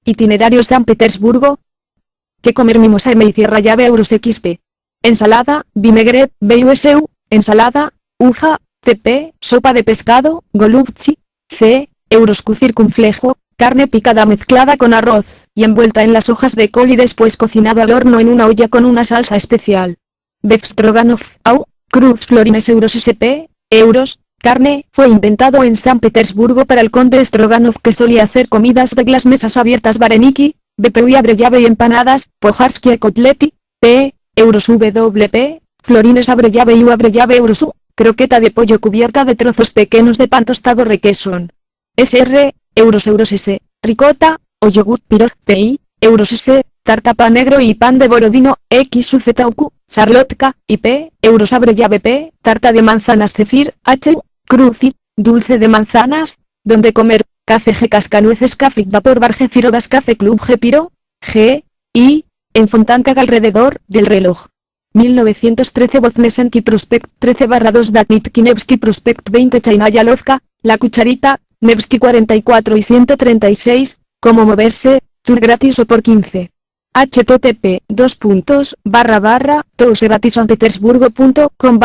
Itinerario San Petersburgo. ¿Qué comer? Mimosa M y cierra llave euros XP. Ensalada, vinaigrette, BUSU, ensalada, uja, CP, sopa de pescado, golubchi, C, euros Q circunflejo, carne picada mezclada con arroz, y envuelta en las hojas de col y después cocinado al horno en una olla con una salsa especial. Beef Stroganoff, au, cruz florines euros SP, euros, carne, fue inventado en San Petersburgo para el conde Stroganov que solía hacer comidas de las mesas abiertas Vareniki, BPU y abrellave y empanadas, Pojarskie kotleti, P, euros WP, florines abrellave y abrellave euros U, croqueta de pollo cubierta de trozos pequeños de pan tostado requesón. SR, euros S, ricota, o yogur pirog, PI, euros S, tarta pan negro y pan de borodino, XUZUQ, sarlotka, y P, euros abrellave P, tarta de manzanas cefir, H, cruci, dulce de manzanas, donde comer, café G cascanueces café vapor bar G Cirodas café club G piro, G, I, en Fontanka alrededor del reloj. 1913 Voznesenki Prospect 13/2 Datnitki Nevsky Prospect 20 Chainaya Lozka, La Cucharita, Nevsky 44 y 136, Cómo moverse, tour gratis o por 15. http://tourgratissanpetersburgo.com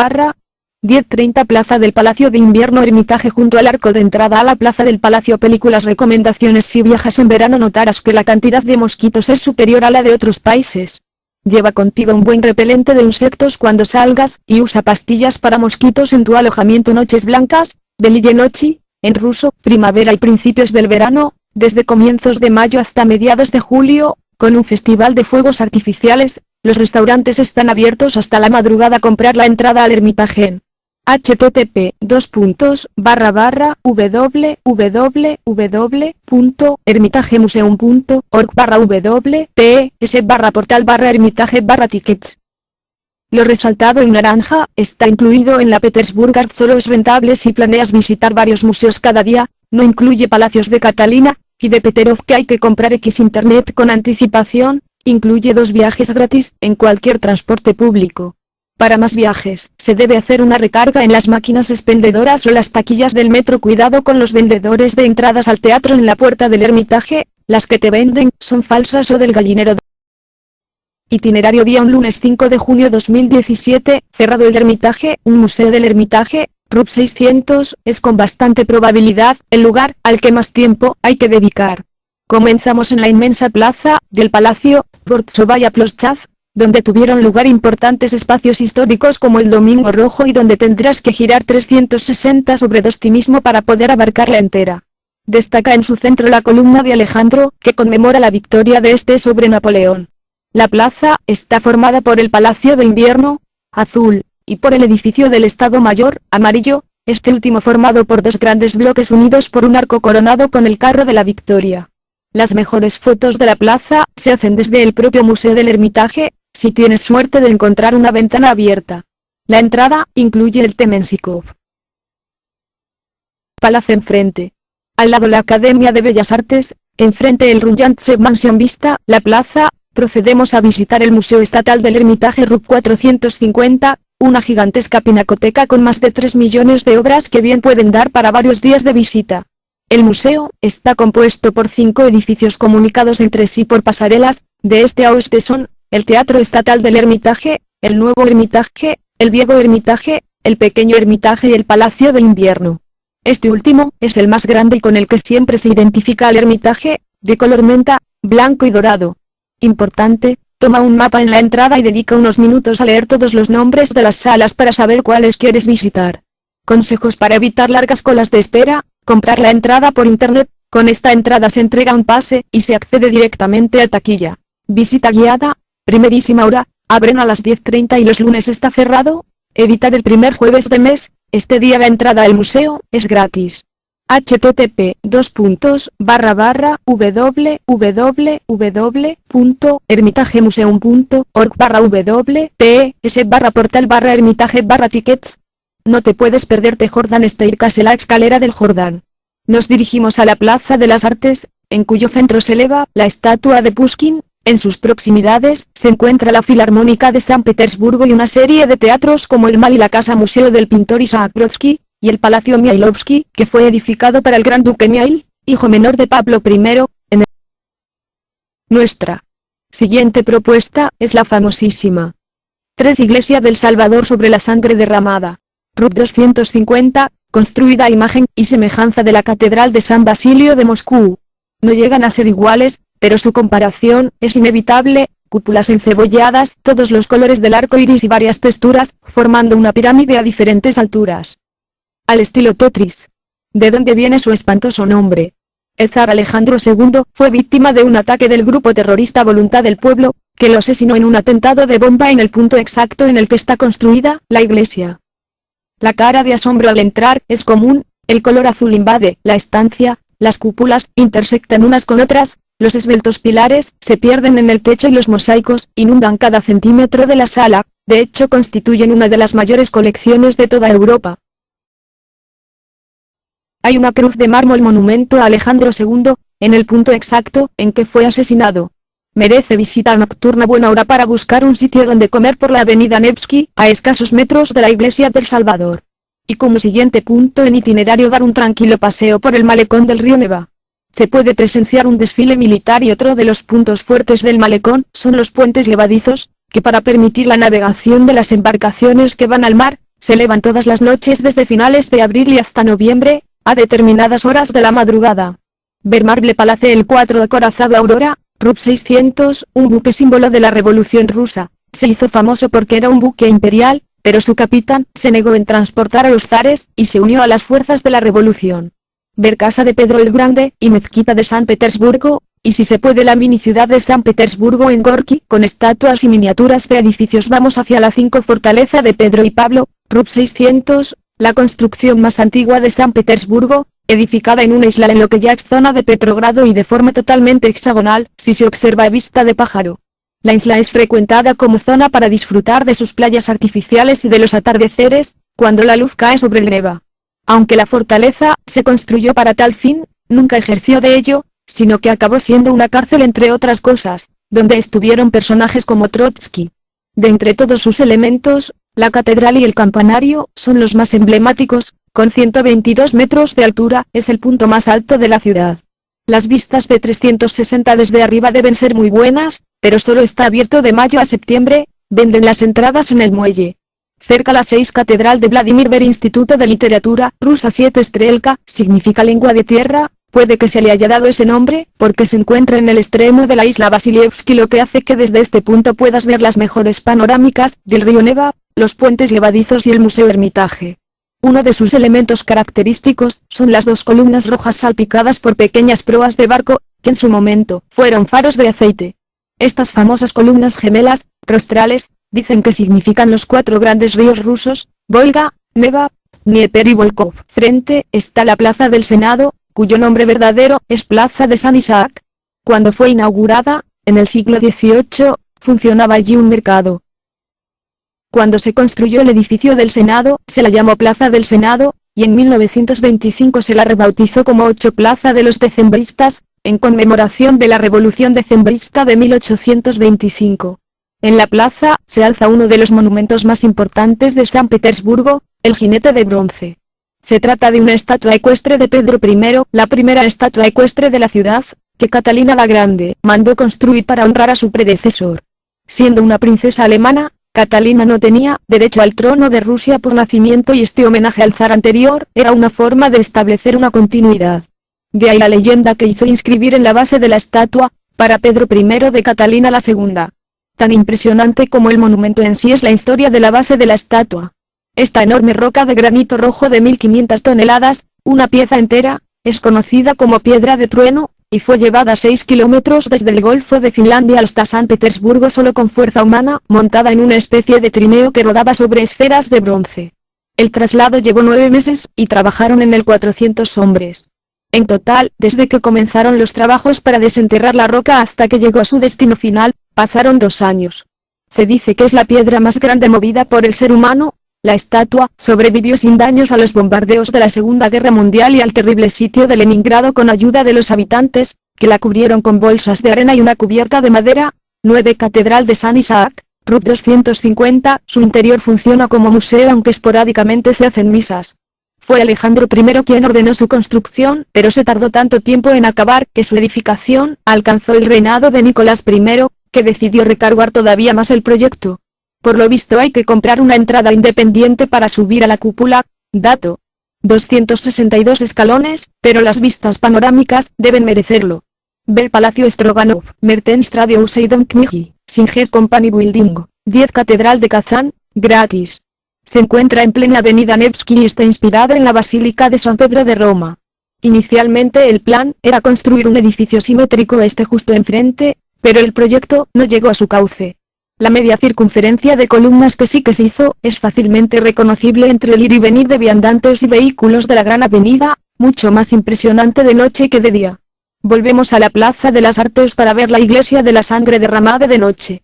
10:30 Plaza del Palacio de Invierno Ermitaje junto al arco de entrada a la Plaza del Palacio Películas Recomendaciones si viajas en verano notarás que la cantidad de mosquitos es superior a la de otros países. Lleva contigo un buen repelente de insectos cuando salgas, y usa pastillas para mosquitos en tu alojamiento. Noches blancas, Beliye Nochi, en ruso, primavera y principios del verano, desde comienzos de mayo hasta mediados de julio, con un festival de fuegos artificiales, los restaurantes están abiertos hasta la madrugada. Comprar la entrada al Ermitaje. http://www.ermitagemuseum.org/wps/portal/ermitaje/tickets. Lo resaltado en naranja, está incluido en la Petersburg Art. Solo es rentable si planeas visitar varios museos cada día, no incluye Palacios de Catalina y de Peterov que hay que comprar X internet con anticipación, incluye 2 viajes gratis en cualquier transporte público. Para más viajes, se debe hacer una recarga en las máquinas expendedoras o las taquillas del metro. Cuidado con los vendedores de entradas al teatro en la puerta del Ermitaje, las que te venden son falsas o del gallinero. Itinerario día un lunes 5 de junio 2017, cerrado el Ermitaje, un museo del Ermitaje, RUP 600, es con bastante probabilidad el lugar al que más tiempo hay que dedicar. Comenzamos en la inmensa plaza del Palacio, Dvortsovaya Ploshchad, donde tuvieron lugar importantes espacios históricos como el Domingo Rojo y donde tendrás que girar 360 sobre ti mismo para poder abarcarla entera. Destaca en su centro la columna de Alejandro, que conmemora la victoria de este sobre Napoleón. La plaza está formada por el Palacio de Invierno, azul, y por el edificio del Estado Mayor, amarillo, este último formado por 2 grandes bloques unidos por un arco coronado con el carro de la Victoria. Las mejores fotos de la plaza se hacen desde el propio Museo del Ermitaje, si tienes suerte de encontrar una ventana abierta. La entrada incluye el Temensikov Palace enfrente. Al lado la Academia de Bellas Artes, enfrente el Ruyantsev Mansion Vista, la plaza. Procedemos a visitar el Museo Estatal del Ermitaje RUP 450, una gigantesca pinacoteca con más de 3 millones de obras que bien pueden dar para varios días de visita. El museo está compuesto por 5 edificios comunicados entre sí por pasarelas, de este a oeste son, el Teatro Estatal del Ermitaje, el Nuevo Ermitaje, el Viejo Ermitaje, el Pequeño Ermitaje y el Palacio de Invierno. Este último es el más grande y con el que siempre se identifica al Ermitaje, de color menta, blanco y dorado. Importante, toma un mapa en la entrada y dedica unos minutos a leer todos los nombres de las salas para saber cuáles quieres visitar. Consejos para evitar largas colas de espera: comprar la entrada por internet, con esta entrada se entrega un pase y se accede directamente a taquilla. Visita guiada, primerísima hora, abren a las 10:30 y los lunes está cerrado. Evitar el primer jueves de mes, este día la entrada al museo es gratis. http://www.ermitagemuseum.org/wps/portal/ermitaje/tickets. No te puedes perderte Jordan Staircase, la escalera del Jordán. Nos dirigimos a la Plaza de las Artes, en cuyo centro se eleva la estatua de Pushkin. En sus proximidades se encuentra la Filarmónica de San Petersburgo y una serie de teatros como el MAL y la Casa Museo del pintor Isaac Brodsky, y el Palacio Miailovsky, que fue edificado para el Gran Duque Miail, hijo menor de Pablo I, Nuestra siguiente propuesta es la famosísima 3 Iglesia del Salvador sobre la sangre derramada. RUP 250, construida a imagen y semejanza de la Catedral de San Basilio de Moscú. No llegan a ser iguales, pero su comparación es inevitable, cúpulas encebolladas, todos los colores del arco iris y varias texturas, formando una pirámide a diferentes alturas. Al estilo Tetris. ¿De dónde viene su espantoso nombre? El zar Alejandro II fue víctima de un ataque del grupo terrorista Voluntad del Pueblo, que lo asesinó en un atentado de bomba en el punto exacto en el que está construida la iglesia. La cara de asombro al entrar es común, el color azul invade la estancia, las cúpulas intersectan unas con otras, los esbeltos pilares se pierden en el techo y los mosaicos inundan cada centímetro de la sala, de hecho constituyen una de las mayores colecciones de toda Europa. Hay una cruz de mármol monumento a Alejandro II, en el punto exacto en que fue asesinado. Merece visita nocturna buena hora para buscar un sitio donde comer por la avenida Nevsky, a escasos metros de la iglesia del Salvador. Y como siguiente punto en itinerario dar un tranquilo paseo por el malecón del río Neva. Se puede presenciar un desfile militar y otro de los puntos fuertes del malecón son los puentes levadizos, que para permitir la navegación de las embarcaciones que van al mar, se elevan todas las noches desde finales de abril y hasta noviembre, a determinadas horas de la madrugada. Vermarble Palace el 4 acorazado Aurora, RUP 600, un buque símbolo de la Revolución Rusa, se hizo famoso porque era un buque imperial, pero su capitán se negó en transportar a los zares y se unió a las fuerzas de la revolución. Ver Casa de Pedro el Grande y Mezquita de San Petersburgo, y si se puede la mini ciudad de San Petersburgo en Gorki con estatuas y miniaturas de edificios. Vamos hacia la 5 Fortaleza de Pedro y Pablo, RUP 600, la construcción más antigua de San Petersburgo, edificada en una isla en lo que ya es zona de Petrogrado y de forma totalmente hexagonal, si se observa a vista de pájaro. La isla es frecuentada como zona para disfrutar de sus playas artificiales y de los atardeceres, cuando la luz cae sobre el Neva. Aunque la fortaleza se construyó para tal fin, nunca ejerció de ello, sino que acabó siendo una cárcel entre otras cosas, donde estuvieron personajes como Trotsky. De entre todos sus elementos, la catedral y el campanario son los más emblemáticos, con 122 metros de altura, es el punto más alto de la ciudad. Las vistas de 360 desde arriba deben ser muy buenas, pero solo está abierto de mayo a septiembre, venden las entradas en el muelle. Cerca la 6 Catedral de Vladimir Ver Instituto de Literatura Rusa 7 Strelka, significa lengua de tierra, puede que se le haya dado ese nombre, porque se encuentra en el extremo de la isla Vasilievsky, lo que hace que desde este punto puedas ver las mejores panorámicas del río Neva, los puentes levadizos y el Museo Hermitage. Uno de sus elementos característicos son las 2 columnas rojas salpicadas por pequeñas proas de barco, que en su momento fueron faros de aceite. Estas famosas columnas gemelas, rostrales, dicen que significan los 4 grandes ríos rusos, Volga, Neva, Dnieper y Volkhov. Frente está la Plaza del Senado, cuyo nombre verdadero es Plaza de San Isaac. Cuando fue inaugurada, en el siglo XVIII, funcionaba allí un mercado. Cuando se construyó el edificio del Senado, se la llamó Plaza del Senado, y en 1925 se la rebautizó como 8 Plaza de los Decembristas, en conmemoración de la Revolución Decembrista de 1825. En la plaza, se alza uno de los monumentos más importantes de San Petersburgo, el jinete de bronce. Se trata de una estatua ecuestre de Pedro I, la primera estatua ecuestre de la ciudad, que Catalina la Grande mandó construir para honrar a su predecesor. Siendo una princesa alemana, Catalina no tenía derecho al trono de Rusia por nacimiento y este homenaje al zar anterior era una forma de establecer una continuidad. De ahí la leyenda que hizo inscribir en la base de la estatua, para Pedro I de Catalina la Segunda. Tan impresionante como el monumento en sí es la historia de la base de la estatua. Esta enorme roca de granito rojo de 1500 toneladas, una pieza entera, es conocida como Piedra de Trueno, y fue llevada 6 kilómetros desde el Golfo de Finlandia hasta San Petersburgo solo con fuerza humana, montada en una especie de trineo que rodaba sobre esferas de bronce. El traslado llevó 9 meses, y trabajaron en él 400 hombres. En total, desde que comenzaron los trabajos para desenterrar la roca hasta que llegó a su destino final, pasaron 2 años. Se dice que es la piedra más grande movida por el ser humano. La estatua sobrevivió sin daños a los bombardeos de la Segunda Guerra Mundial y al terrible sitio de Leningrado con ayuda de los habitantes, que la cubrieron con bolsas de arena y una cubierta de madera. 9 Catedral de San Isaac, RUP 250, su interior funciona como museo aunque esporádicamente se hacen misas. Fue Alejandro I quien ordenó su construcción, pero se tardó tanto tiempo en acabar que su edificación alcanzó el reinado de Nicolás I, que decidió recargar todavía más el proyecto. Por lo visto hay que comprar una entrada independiente para subir a la cúpula, dato. 262 escalones, pero las vistas panorámicas deben merecerlo. Ver Palacio Stroganov, Mertens Radio Useidom Kmiji, Singer Company Building, 10 Catedral de Kazán, gratis. Se encuentra en plena avenida Nevsky y está inspirada en la Basílica de San Pedro de Roma. Inicialmente el plan era construir un edificio simétrico justo enfrente, pero el proyecto no llegó a su cauce. La media circunferencia de columnas que sí que se hizo es fácilmente reconocible entre el ir y venir de viandantes y vehículos de la gran avenida, mucho más impresionante de noche que de día. Volvemos a la Plaza de las Artes para ver la iglesia de la sangre derramada de noche.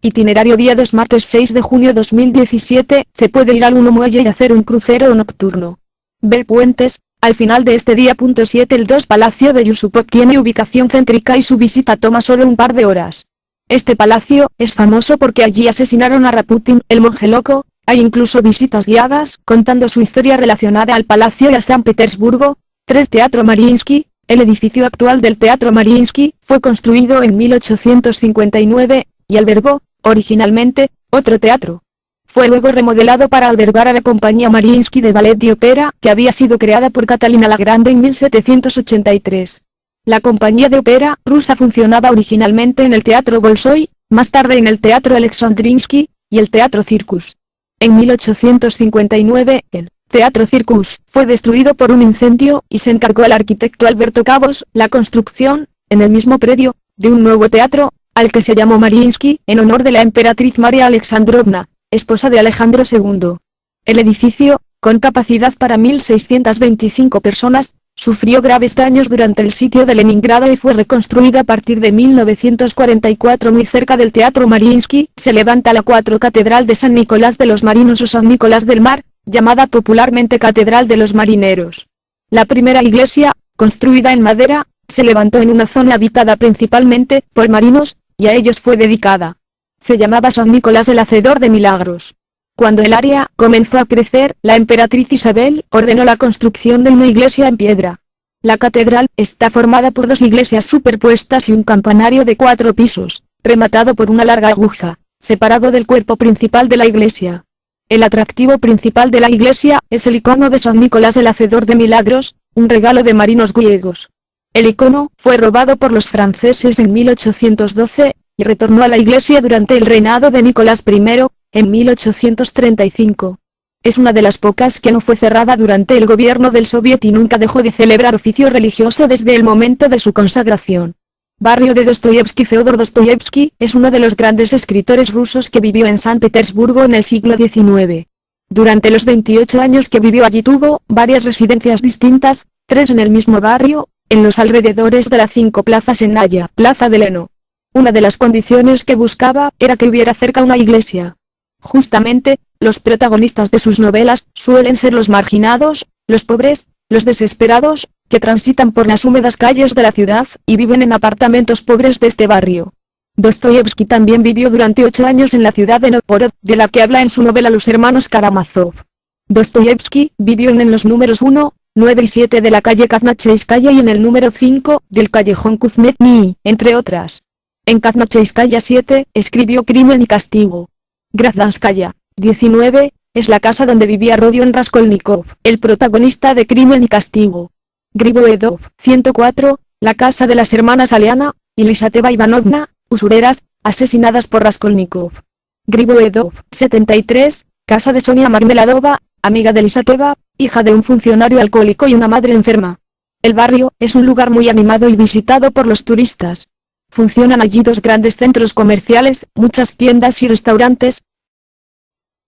Itinerario día 2 martes 6 de junio 2017, se puede ir al 1 muelle y hacer un crucero nocturno. Ver puentes, al final de este día. 7 El 2 Palacio de Yusupov tiene ubicación céntrica y su visita toma solo un par de horas. Este palacio es famoso porque allí asesinaron a Raputin, el monje loco. Hay incluso visitas guiadas, contando su historia relacionada al palacio y a San Petersburgo. 3 Teatro Mariinsky. El edificio actual del Teatro Mariinsky fue construido en 1859, y albergó, originalmente, otro teatro. Fue luego remodelado para albergar a la Compañía Mariinsky de Ballet y Ópera, que había sido creada por Catalina la Grande en 1783. La compañía de ópera rusa funcionaba originalmente en el Teatro Bolshoi, más tarde en el Teatro Alexandrinsky, y el Teatro Circus. En 1859, el Teatro Circus fue destruido por un incendio y se encargó al arquitecto Alberto Cabos la construcción, en el mismo predio, de un nuevo teatro, al que se llamó Mariinsky, en honor de la emperatriz María Alexandrovna, esposa de Alejandro II. El edificio, con capacidad para 1.625 personas, sufrió graves daños durante el sitio de Leningrado y fue reconstruido a partir de 1944 muy cerca del Teatro Mariinsky. Se levanta la Catedral de San Nicolás de los Marinos o San Nicolás del Mar, llamada popularmente Catedral de los Marineros. La primera iglesia, construida en madera, se levantó en una zona habitada principalmente por marinos, y a ellos fue dedicada. Se llamaba San Nicolás el Hacedor de Milagros. Cuando el área comenzó a crecer, la emperatriz Isabel ordenó la construcción de una iglesia en piedra. La catedral está formada por 2 iglesias superpuestas y un campanario de 4 pisos, rematado por una larga aguja, separado del cuerpo principal de la iglesia. El atractivo principal de la iglesia es el icono de San Nicolás el Hacedor de Milagros, un regalo de marinos griegos. El icono fue robado por los franceses en 1812, y retornó a la iglesia durante el reinado de Nicolás I, en 1835. Es una de las pocas que no fue cerrada durante el gobierno del Soviet y nunca dejó de celebrar oficio religioso desde el momento de su consagración. Barrio de Dostoyevsky. Feodor Dostoyevsky es uno de los grandes escritores rusos que vivió en San Petersburgo en el siglo XIX. Durante los 28 años que vivió allí tuvo varias residencias distintas, 3 en el mismo barrio, en los alrededores de las 5 plazas en Naya, Plaza de Leno. Una de las condiciones que buscaba era que hubiera cerca una iglesia. Justamente, los protagonistas de sus novelas suelen ser los marginados, los pobres, los desesperados, que transitan por las húmedas calles de la ciudad y viven en apartamentos pobres de este barrio. Dostoyevsky también vivió durante 8 años en la ciudad de Novgorod, de la que habla en su novela Los hermanos Karamazov. Dostoyevsky vivió en los números 1, 9 y 7 de la calle Kaznacheiskaya y en el número 5, del callejón Kuznetsny, entre otras. En Kaznacheiskaya 7, escribió Crimen y Castigo. Grazdanskaya, 19, es la casa donde vivía Rodion Raskolnikov, el protagonista de Crimen y Castigo. Griboedov, 104, la casa de las hermanas Aliana y Lisateva Ivanovna, usureras, asesinadas por Raskolnikov. Griboedov, 73, casa de Sonia Marmeladova, amiga de Lisateva, hija de un funcionario alcohólico y una madre enferma. El barrio es un lugar muy animado y visitado por los turistas. Funcionan allí 2 grandes centros comerciales, muchas tiendas y restaurantes.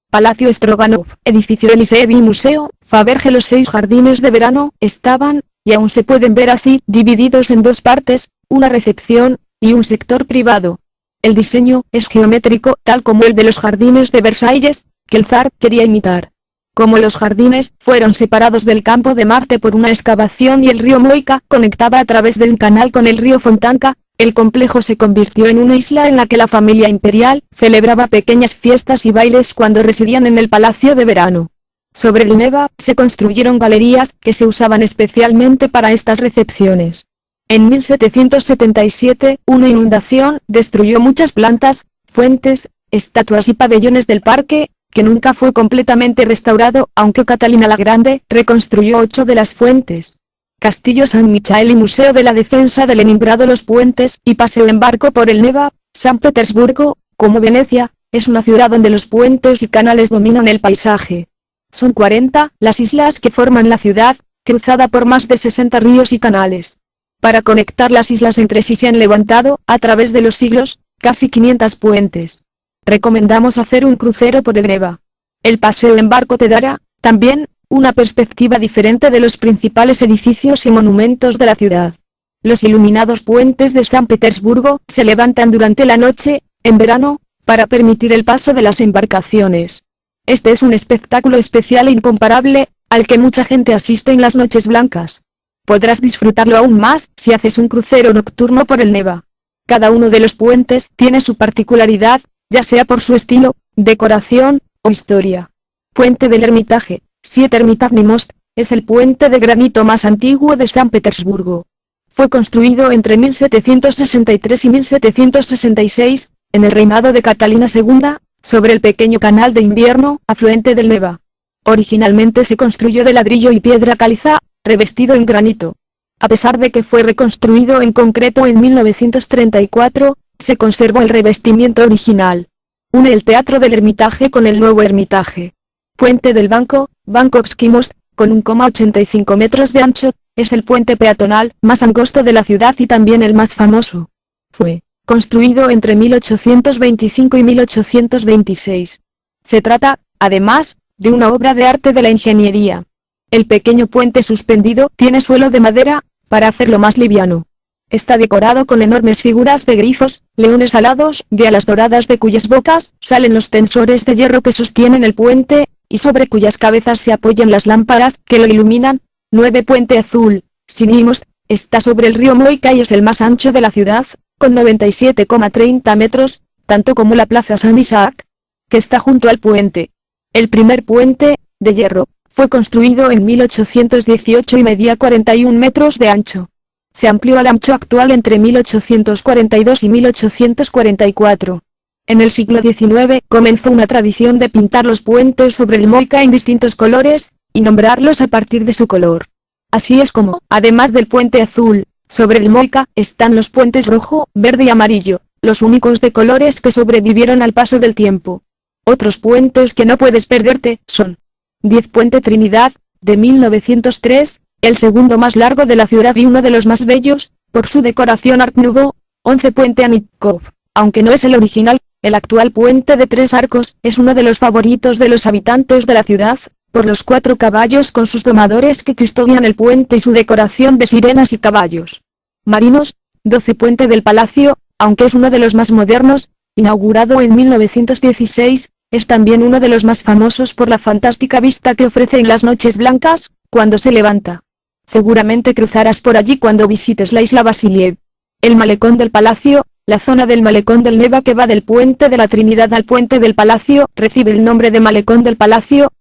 Palacio Stroganov, edificio Eliseo y museo, Faberge. Los 6 jardines de verano estaban, y aún se pueden ver así, divididos en 2 partes, una recepción y un sector privado. El diseño es geométrico, tal como el de los jardines de Versalles, que el zar quería imitar. Como los jardines fueron separados del campo de Marte por una excavación y el río Moika conectaba a través de un canal con el río Fontanka, el complejo se convirtió en una isla en la que la familia imperial celebraba pequeñas fiestas y bailes cuando residían en el palacio de verano. Sobre el Neva se construyeron galerías que se usaban especialmente para estas recepciones. En 1777, una inundación destruyó muchas plantas, fuentes, estatuas y pabellones del parque, que nunca fue completamente restaurado, aunque Catalina la Grande reconstruyó 8 de las fuentes. Castillo San Michael y Museo de la Defensa de Leningrado. Los puentes y paseo en barco por el Neva. San Petersburgo, como Venecia, es una ciudad donde los puentes y canales dominan el paisaje. Son 40 las islas que forman la ciudad, cruzada por más de 60 ríos y canales. Para conectar las islas entre sí se han levantado, a través de los siglos, casi 500 puentes. Recomendamos hacer un crucero por el Neva. El paseo en barco te dará, también, una perspectiva diferente de los principales edificios y monumentos de la ciudad. Los iluminados puentes de San Petersburgo se levantan durante la noche, en verano, para permitir el paso de las embarcaciones. Este es un espectáculo especial e incomparable, al que mucha gente asiste en las noches blancas. Podrás disfrutarlo aún más si haces un crucero nocturno por el Neva. Cada uno de los puentes tiene su particularidad, ya sea por su estilo, decoración, o historia. Puente del Hermitage, Siete Hermitage Most, es el puente de granito más antiguo de San Petersburgo. Fue construido entre 1763 y 1766, en el reinado de Catalina II, sobre el pequeño canal de invierno, afluente del Neva. Originalmente se construyó de ladrillo y piedra caliza, revestido en granito. A pesar de que fue reconstruido en concreto en 1934, se conservó el revestimiento original. Une el Teatro del Hermitage con el nuevo Hermitage. Puente del Banco, Bankovsky Most, con 1,85 metros de ancho, es el puente peatonal más angosto de la ciudad y también el más famoso. Fue construido entre 1825 y 1826. Se trata, además, de una obra de arte de la ingeniería. El pequeño puente suspendido tiene suelo de madera, para hacerlo más liviano. Está decorado con enormes figuras de grifos, leones alados y alas doradas de cuyas bocas salen los tensores de hierro que sostienen el puente, y sobre cuyas cabezas se apoyan las lámparas que lo iluminan. 9 Puente Azul, Sinimos, está sobre el río Moika y es el más ancho de la ciudad, con 97,30 metros, tanto como la Plaza San Isaac, que está junto al puente. El primer puente, de hierro, fue construido en 1818 y medía 41 metros de ancho. Se amplió al ancho actual entre 1842 y 1844. En el siglo XIX comenzó una tradición de pintar los puentes sobre el Moika en distintos colores, y nombrarlos a partir de su color. Así es como, además del puente azul, sobre el Moika están los puentes rojo, verde y amarillo, los únicos de colores que sobrevivieron al paso del tiempo. Otros puentes que no puedes perderte son 10 Puente Trinidad, de 1903, el segundo más largo de la ciudad y uno de los más bellos, por su decoración Art Nouveau. 11 Puente Anitkov, aunque no es el original, el actual puente de 3 arcos, es uno de los favoritos de los habitantes de la ciudad, por los 4 caballos con sus domadores que custodian el puente y su decoración de sirenas y caballos marinos. 12 Puente del Palacio, aunque es uno de los más modernos, inaugurado en 1916, es también uno de los más famosos por la fantástica vista que ofrece en las noches blancas, cuando se levanta. Seguramente cruzarás por allí cuando visites la isla Vasiliev. El Malecón del Palacio, la zona del Malecón del Neva que va del Puente de la Trinidad al Puente del Palacio, recibe el nombre de Malecón del Palacio.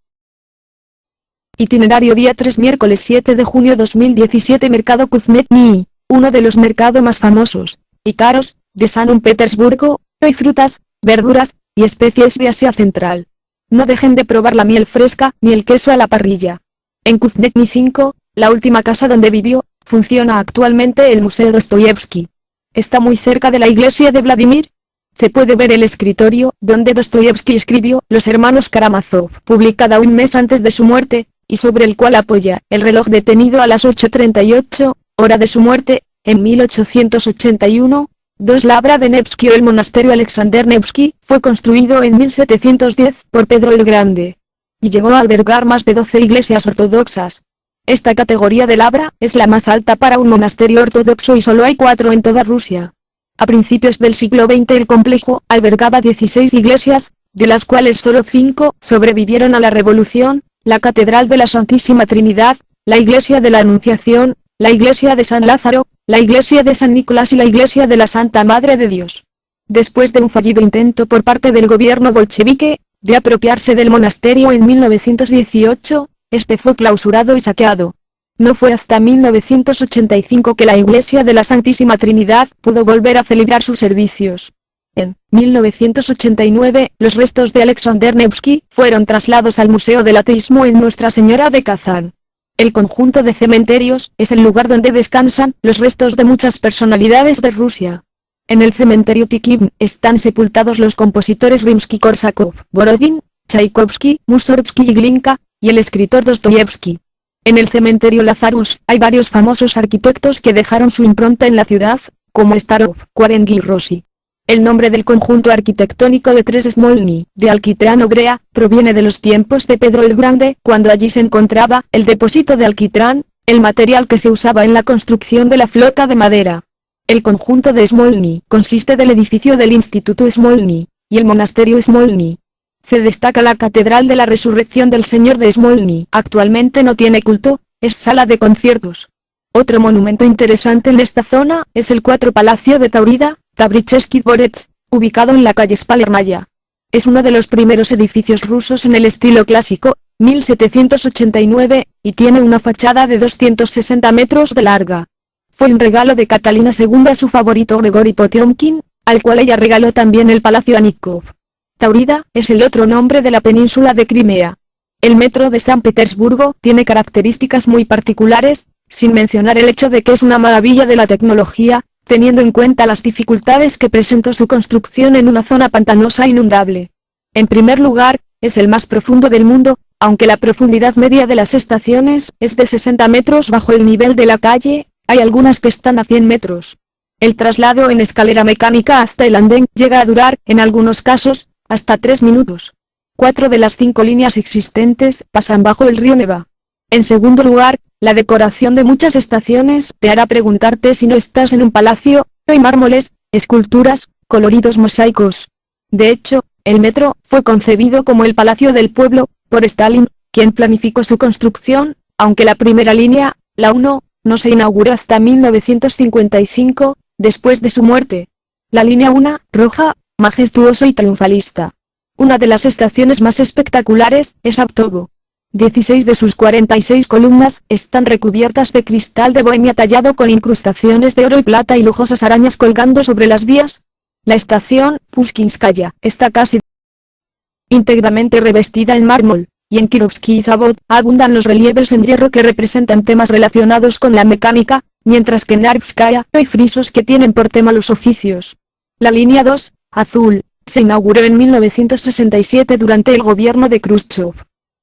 Itinerario día 3 miércoles 7 de junio 2017 Mercado Kuzmetny, uno de los mercados más famosos y caros de San Petersburgo. Hay frutas, verduras y especies de Asia Central. No dejen de probar la miel fresca ni el queso a la parrilla. En Kuzmetny 5, la última casa donde vivió, funciona actualmente el Museo Dostoyevsky. Está muy cerca de la iglesia de Vladimir. Se puede ver el escritorio donde Dostoyevsky escribió Los hermanos Karamazov, publicada un mes antes de su muerte, y sobre el cual apoya el reloj detenido a las 8:38, hora de su muerte, en 1881. 2 Labra de Nevsky o el monasterio Alexander Nevsky, fue construido en 1710 por Pedro el Grande, y llegó a albergar más de 12 iglesias ortodoxas. Esta categoría de labra es la más alta para un monasterio ortodoxo y solo hay 4 en toda Rusia. A principios del siglo XX el complejo albergaba 16 iglesias, de las cuales solo 5 sobrevivieron a la Revolución: la Catedral de la Santísima Trinidad, la Iglesia de la Anunciación, la Iglesia de San Lázaro, la Iglesia de San Nicolás y la Iglesia de la Santa Madre de Dios. Después de un fallido intento por parte del gobierno bolchevique, de apropiarse del monasterio en 1918, este fue clausurado y saqueado. No fue hasta 1985 que la Iglesia de la Santísima Trinidad pudo volver a celebrar sus servicios. En 1989, los restos de Alexander Nevsky fueron trasladados al Museo del Ateísmo en Nuestra Señora de Kazán. El conjunto de cementerios es el lugar donde descansan los restos de muchas personalidades de Rusia. En el cementerio Tikhvin están sepultados los compositores Rimsky-Korsakov, Borodin, Tchaikovsky, Mussorgsky y Glinka, y el escritor Dostoyevsky. En el cementerio Lazarus hay varios famosos arquitectos que dejaron su impronta en la ciudad, como Starov, Quarengi y Rossi. El nombre del conjunto arquitectónico de Tres Smolny, de alquitrán o brea, proviene de los tiempos de Pedro el Grande, cuando allí se encontraba el depósito de alquitrán, el material que se usaba en la construcción de la flota de madera. El conjunto de Smolny consiste del edificio del Instituto Smolny, y el monasterio Smolny. Se destaca la Catedral de la Resurrección del Señor de Smolny. Actualmente no tiene culto, es sala de conciertos. Otro monumento interesante en esta zona es el Palacio de Taurida, Tabrichesky Dvorets, ubicado en la calle Spalernaya. Es uno de los primeros edificios rusos en el estilo clásico, 1789, y tiene una fachada de 260 metros de larga. Fue un regalo de Catalina II a su favorito Grigori Potiomkin, al cual ella regaló también el Palacio Anikov. Taurida es el otro nombre de la península de Crimea. El metro de San Petersburgo tiene características muy particulares, sin mencionar el hecho de que es una maravilla de la tecnología, teniendo en cuenta las dificultades que presentó su construcción en una zona pantanosa e inundable. En primer lugar, es el más profundo del mundo, aunque la profundidad media de las estaciones es de 60 metros bajo el nivel de la calle, hay algunas que están a 100 metros. El traslado en escalera mecánica hasta el andén llega a durar, en algunos casos, hasta 3 minutos. 4 de las 5 líneas existentes pasan bajo el río Neva. En segundo lugar, la decoración de muchas estaciones te hará preguntarte si no estás en un palacio. Hay mármoles, esculturas, coloridos mosaicos. De hecho, el metro fue concebido como el palacio del pueblo, por Stalin, quien planificó su construcción, aunque la primera línea, la 1, no se inauguró hasta 1955, después de su muerte. La línea 1, roja, majestuoso y triunfalista. Una de las estaciones más espectaculares es Aptovo. 16 de sus 46 columnas están recubiertas de cristal de Bohemia tallado con incrustaciones de oro y plata y lujosas arañas colgando sobre las vías. La estación Pushkinskaya está casi íntegramente revestida en mármol, y en Kirovsky y Zavod abundan los relieves en hierro que representan temas relacionados con la mecánica, mientras que en Narvskaya hay frisos que tienen por tema los oficios. La línea 2, azul, se inauguró en 1967 durante el gobierno de Khrushchev.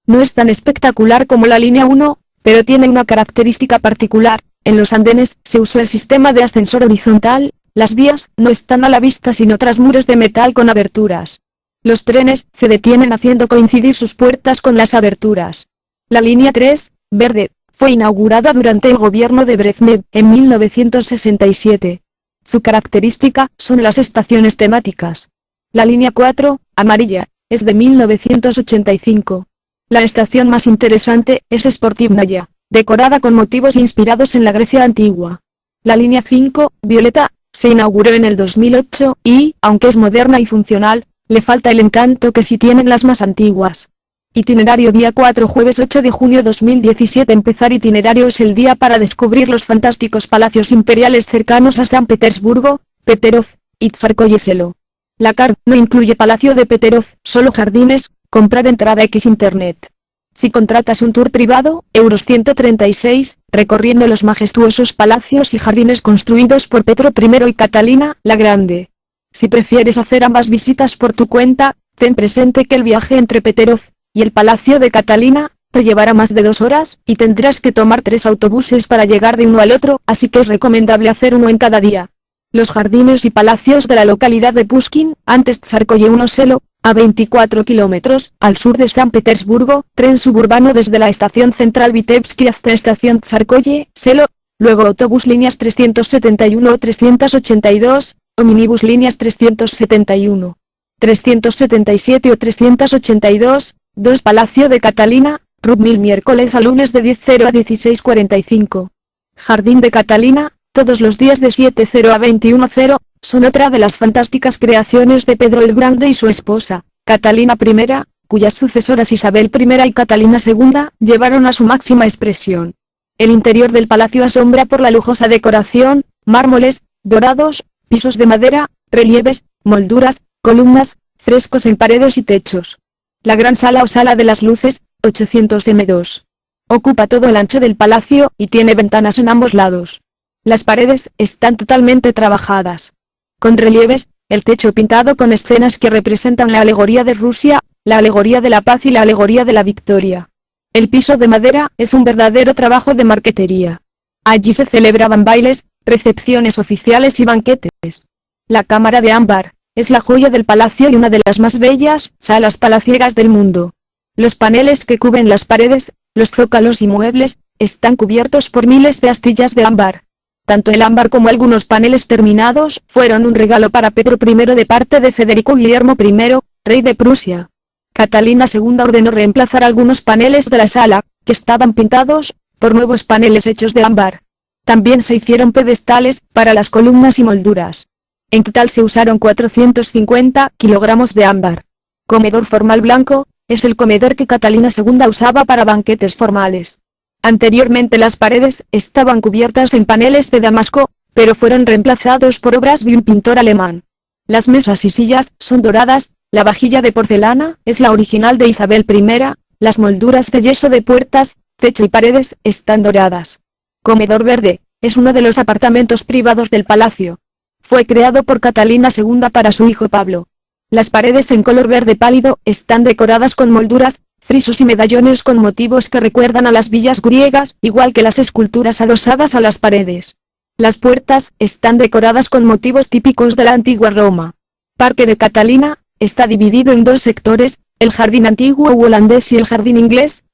No es tan espectacular como la línea 1, pero tiene una característica particular: en los andenes se usó el sistema de ascensor horizontal, las vías no están a la vista sino tras muros de metal con aberturas. Los trenes se detienen haciendo coincidir sus puertas con las aberturas. La línea 3, verde, fue inaugurada durante el gobierno de Brezhnev en 1967. Su característica son las estaciones temáticas. La línea 4, amarilla, es de 1985. La estación más interesante es Sportivnaya, decorada con motivos inspirados en la Grecia antigua. La línea 5, violeta, se inauguró en el 2008 y, aunque es moderna y funcional, le falta el encanto que sí tienen las más antiguas. Itinerario día 4 jueves 8 de junio 2017. Empezar itinerario es el día para descubrir los fantásticos palacios imperiales cercanos a San Petersburgo, Peterov, y Tsarskoye Selo. La carta no incluye Palacio de Peterov, solo jardines. Comprar entrada X Internet. Si contratas un tour privado, euros 136, recorriendo los majestuosos palacios y jardines construidos por Petro I y Catalina la Grande. Si prefieres hacer ambas visitas por tu cuenta, ten presente que el viaje entre Peterov y el Palacio de Catalina te llevará más de 2 horas, y tendrás que tomar 3 autobuses para llegar de uno al otro, así que es recomendable hacer uno en cada día. Los jardines y palacios de la localidad de Pushkin, antes Tsarskoye Selo, a 24 kilómetros, al sur de San Petersburgo, tren suburbano desde la estación central Vitebsky hasta estación Tsarskoye Selo, luego autobús líneas 371 o 382, o minibús líneas 371, 377 o 382, 2 Palacio de Catalina, Rudmil miércoles a lunes de 10:00 a 16:45. Jardín de Catalina, todos los días de 7:00 a 21:00, son otra de las fantásticas creaciones de Pedro el Grande y su esposa, Catalina I, cuyas sucesoras Isabel I y Catalina II llevaron a su máxima expresión. El interior del palacio asombra por la lujosa decoración, mármoles, dorados, pisos de madera, relieves, molduras, columnas, frescos en paredes y techos. La gran sala o sala de las luces, 800 m2. Ocupa todo el ancho del palacio y tiene ventanas en ambos lados. Las paredes están totalmente trabajadas. Con relieves, el techo pintado con escenas que representan la alegoría de Rusia, la alegoría de la paz y la alegoría de la victoria. El piso de madera es un verdadero trabajo de marquetería. Allí se celebraban bailes, recepciones oficiales y banquetes. La cámara de ámbar es la joya del palacio y una de las más bellas salas palaciegas del mundo. Los paneles que cubren las paredes, los zócalos y muebles, están cubiertos por miles de astillas de ámbar. Tanto el ámbar como algunos paneles terminados fueron un regalo para Pedro I de parte de Federico Guillermo I, rey de Prusia. Catalina II ordenó reemplazar algunos paneles de la sala, que estaban pintados, por nuevos paneles hechos de ámbar. También se hicieron pedestales para las columnas y molduras. En total se usaron 450 kilogramos de ámbar. Comedor formal blanco, es el comedor que Catalina II usaba para banquetes formales. Anteriormente las paredes estaban cubiertas en paneles de damasco, pero fueron reemplazados por obras de un pintor alemán. Las mesas y sillas son doradas, la vajilla de porcelana es la original de Isabel I, las molduras de yeso de puertas, techo y paredes están doradas. Comedor verde, es uno de los apartamentos privados del palacio. Fue creado por Catalina II para su hijo Pablo. Las paredes en color verde pálido están decoradas con molduras, frisos y medallones con motivos que recuerdan a las villas griegas, igual que las esculturas adosadas a las paredes. Las puertas están decoradas con motivos típicos de la antigua Roma. Parque de Catalina está dividido en dos sectores, el jardín antiguo u holandés y el jardín inglés.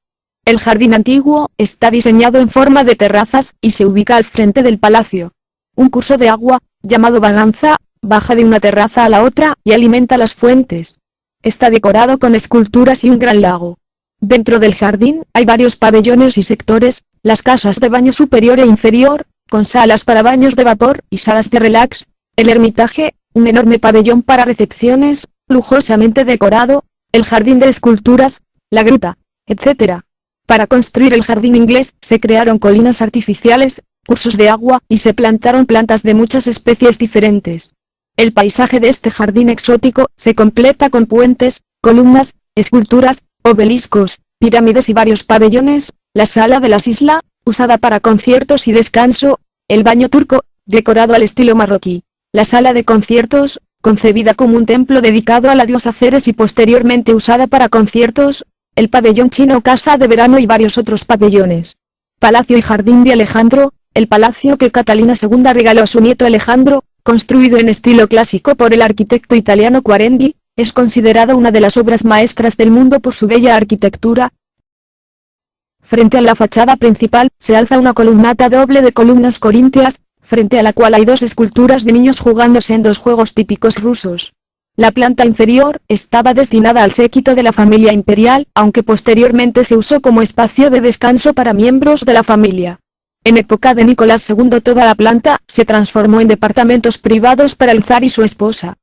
El jardín antiguo está diseñado en forma de terrazas y se ubica al frente del palacio. Un curso de agua, llamado Baganza, baja de una terraza a la otra y alimenta las fuentes. Está decorado con esculturas y un gran lago. Dentro del jardín hay varios pabellones y sectores, las casas de baño superior e inferior, con salas para baños de vapor y salas de relax, el Hermitage, un enorme pabellón para recepciones, lujosamente decorado, el jardín de esculturas, la gruta, etc. Para construir el jardín inglés se crearon colinas artificiales, cursos de agua y se plantaron plantas de muchas especies diferentes. El paisaje de este jardín exótico se completa con puentes, columnas, esculturas, obeliscos, pirámides y varios pabellones, la sala de las islas, usada para conciertos y descanso, el baño turco, decorado al estilo marroquí, la sala de conciertos, concebida como un templo dedicado a la diosa Ceres y posteriormente usada para conciertos, el pabellón chino casa de verano y varios otros pabellones. Palacio y jardín de Alejandro, el palacio que Catalina II regaló a su nieto Alejandro, construido en estilo clásico por el arquitecto italiano Quarengi, es considerado una de las obras maestras del mundo por su bella arquitectura. Frente a la fachada principal, se alza una columnata doble de columnas corintias, frente a la cual hay dos esculturas de niños jugándose en dos juegos típicos rusos. La planta inferior estaba destinada al séquito de la familia imperial, aunque posteriormente se usó como espacio de descanso para miembros de la familia. En época de Nicolás II toda la planta se transformó en departamentos privados para el zar y su esposa.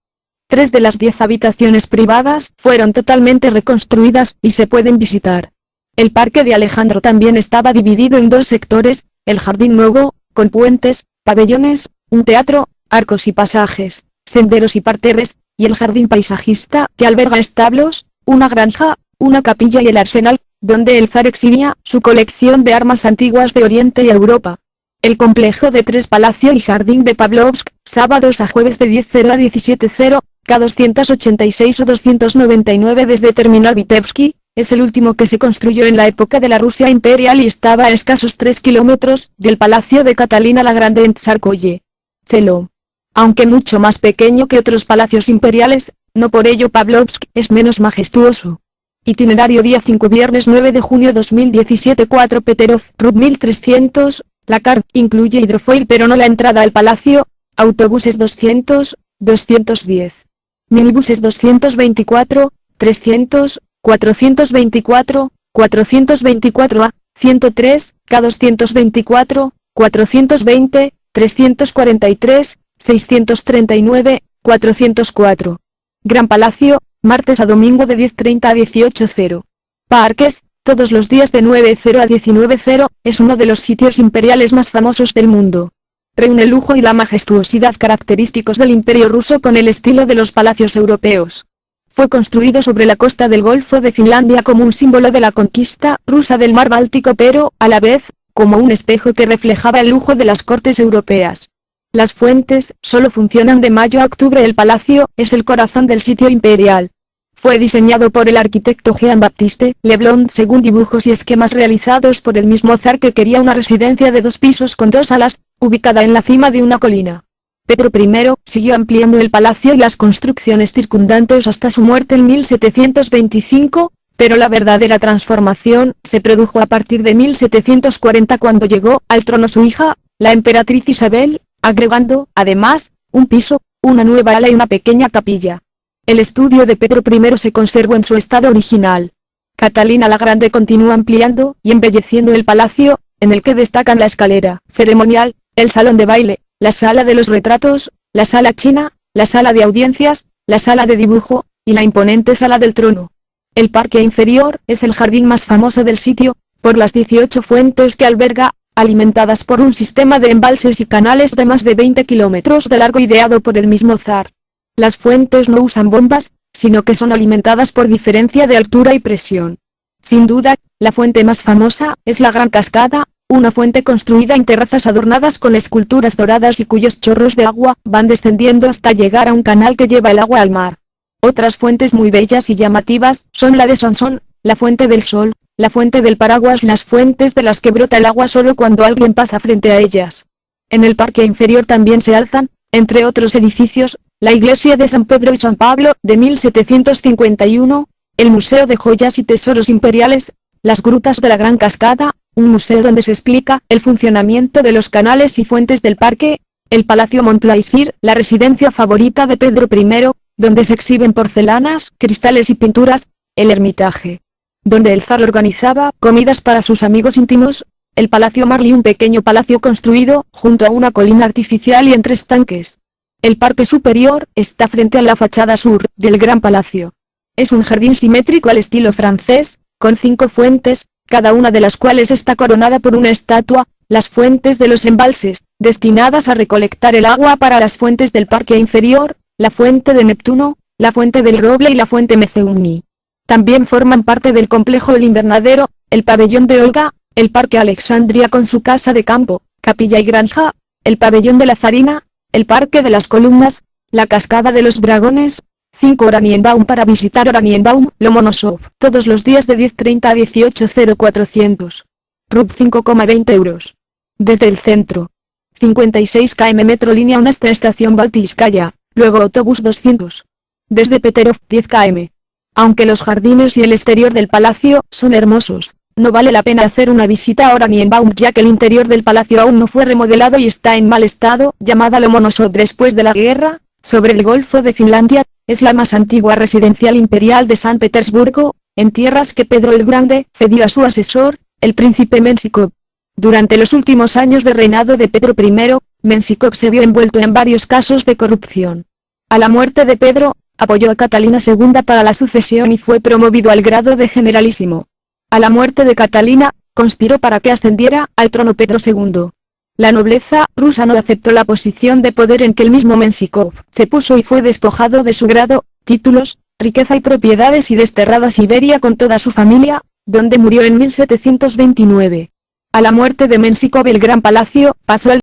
3 de las 10 habitaciones privadas fueron totalmente reconstruidas y se pueden visitar. El parque de Alejandro también estaba dividido en dos sectores, el jardín nuevo, con puentes, pabellones, un teatro, arcos y pasajes, senderos y parterres, y el jardín paisajista, que alberga establos, una granja, una capilla y el arsenal, donde el zar exhibía su colección de armas antiguas de Oriente y Europa. El complejo de 3 Palacio y Jardín de Pavlovsk, sábados a jueves de 10:00 a 17:00, K286 o 299 desde Terminal Vitebsky, es el último que se construyó en la época de la Rusia imperial y estaba a escasos 3 kilómetros del Palacio de Catalina la Grande en Tsarskoye Selo. Aunque mucho más pequeño que otros palacios imperiales, no por ello Pavlovsk es menos majestuoso. Itinerario día 5 viernes 9 de junio 2017 4 Peterov, Rut 1300, la carta incluye hidrofoil pero no la entrada al palacio, autobuses 200, 210. Minibuses 224, 300, 424, 424A, 103, K224, 420, 343, 639, 404. Gran Palacio, martes a domingo de 10:30 a 18:00. Parques, todos los días de 9:00 a 19:00, es uno de los sitios imperiales más famosos del mundo. Reúne el lujo y la majestuosidad característicos del Imperio ruso con el estilo de los palacios europeos. Fue construido sobre la costa del Golfo de Finlandia como un símbolo de la conquista rusa del mar Báltico, pero, a la vez, como un espejo que reflejaba el lujo de las cortes europeas. Las fuentes solo funcionan de mayo a octubre. El palacio es el corazón del sitio imperial. Fue diseñado por el arquitecto Jean-Baptiste Leblond según dibujos y esquemas realizados por el mismo zar, que quería una residencia de 2 pisos con 2 salas, ubicada en la cima de una colina. Pedro I siguió ampliando el palacio y las construcciones circundantes hasta su muerte en 1725, pero la verdadera transformación se produjo a partir de 1740, cuando llegó al trono su hija, la emperatriz Isabel, agregando, además, un piso, una nueva ala y una pequeña capilla. El estudio de Pedro I se conservó en su estado original. Catalina la Grande continuó ampliando y embelleciendo el palacio, en el que destacan la escalera ceremonial, el salón de baile, la sala de los retratos, la sala china, la sala de audiencias, la sala de dibujo, y la imponente sala del trono. El parque inferior es el jardín más famoso del sitio, por las 18 fuentes que alberga, alimentadas por un sistema de embalses y canales de más de 20 kilómetros de largo ideado por el mismo zar. Las fuentes no usan bombas, sino que son alimentadas por diferencia de altura y presión. Sin duda, la fuente más famosa es la Gran Cascada, una fuente construida en terrazas adornadas con esculturas doradas y cuyos chorros de agua van descendiendo hasta llegar a un canal que lleva el agua al mar. Otras fuentes muy bellas y llamativas son la de Sansón, la fuente del sol, la fuente del paraguas y las fuentes de las que brota el agua solo cuando alguien pasa frente a ellas. En el parque inferior también se alzan, entre otros edificios, la iglesia de San Pedro y San Pablo, de 1751, el Museo de Joyas y Tesoros Imperiales, las grutas de la Gran Cascada, un museo donde se explica el funcionamiento de los canales y fuentes del parque, el Palacio Montplaisir, la residencia favorita de Pedro I, donde se exhiben porcelanas, cristales y pinturas, el Hermitage, donde el zar organizaba comidas para sus amigos íntimos, el Palacio Marly, un pequeño palacio construido junto a una colina artificial y entre estanques. El parque superior está frente a la fachada sur del Gran Palacio. Es un jardín simétrico al estilo francés, con 5 fuentes, cada una de las cuales está coronada por una estatua, las fuentes de los embalses, destinadas a recolectar el agua para las fuentes del parque inferior, la fuente de Neptuno, la fuente del Roble y la fuente Mezeuni. También forman parte del complejo el invernadero, el pabellón de Olga, el parque Alexandria con su casa de campo, capilla y granja, el pabellón de la Zarina, el parque de las columnas, la cascada de los dragones. 5 Oranienbaum. Para visitar Oranienbaum, Lomonosov, todos los días de 10:30 a 18:00 400. Rub 5,20 €. Desde el centro. 56 km metro línea 1 hasta estación Baltiskaya, luego autobús 200. Desde Peterov 10 km. Aunque los jardines y el exterior del palacio son hermosos, no vale la pena hacer una visita a Oranienbaum, ya que el interior del palacio aún no fue remodelado y está en mal estado. Llamada Lomonosov después de la guerra, sobre el Golfo de Finlandia, es la más antigua residencial imperial de San Petersburgo, en tierras que Pedro el Grande cedió a su asesor, el príncipe Menshikov. Durante los últimos años de reinado de Pedro I, Menshikov se vio envuelto en varios casos de corrupción. A la muerte de Pedro, apoyó a Catalina II para la sucesión y fue promovido al grado de generalísimo. A la muerte de Catalina, conspiró para que ascendiera al trono Pedro II. La nobleza rusa no aceptó la posición de poder en que el mismo Menshikov se puso y fue despojado de su grado, títulos, riqueza y propiedades y desterrado a Siberia con toda su familia, donde murió en 1729. A la muerte de Menshikov el Gran Palacio pasó al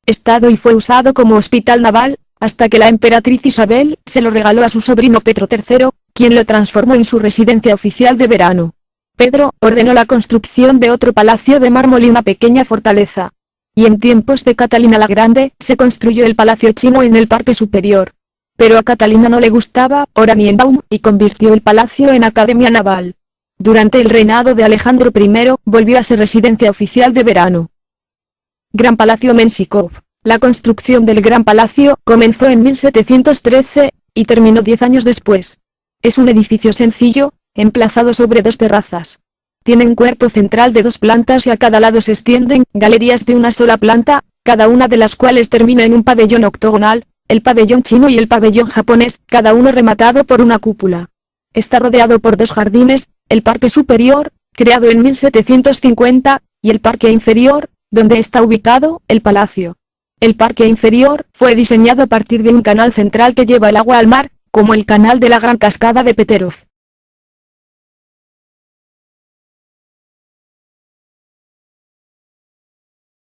estado y fue usado como hospital naval, hasta que la emperatriz Isabel se lo regaló a su sobrino Pedro III, quien lo transformó en su residencia oficial de verano. Pedro ordenó la construcción de otro palacio de mármol y una pequeña fortaleza. Y en tiempos de Catalina la Grande se construyó el Palacio Chino en el Parque Superior. Pero a Catalina no le gustaba Oranienbaum y convirtió el palacio en academia naval. Durante el reinado de Alejandro I volvió a ser residencia oficial de verano. Gran Palacio Menshikov. La construcción del Gran Palacio comenzó en 1713 y terminó 10 años después. Es un edificio sencillo, emplazado sobre 2 terrazas. Tiene un cuerpo central de 2 plantas y a cada lado se extienden galerías de una sola planta, cada una de las cuales termina en un pabellón octogonal, el pabellón chino y el pabellón japonés, cada uno rematado por una cúpula. Está rodeado por dos jardines, el parque superior, creado en 1750, y el parque inferior, donde está ubicado el palacio. El parque inferior fue diseñado a partir de un canal central que lleva el agua al mar, como el canal de la Gran Cascada de Peterov.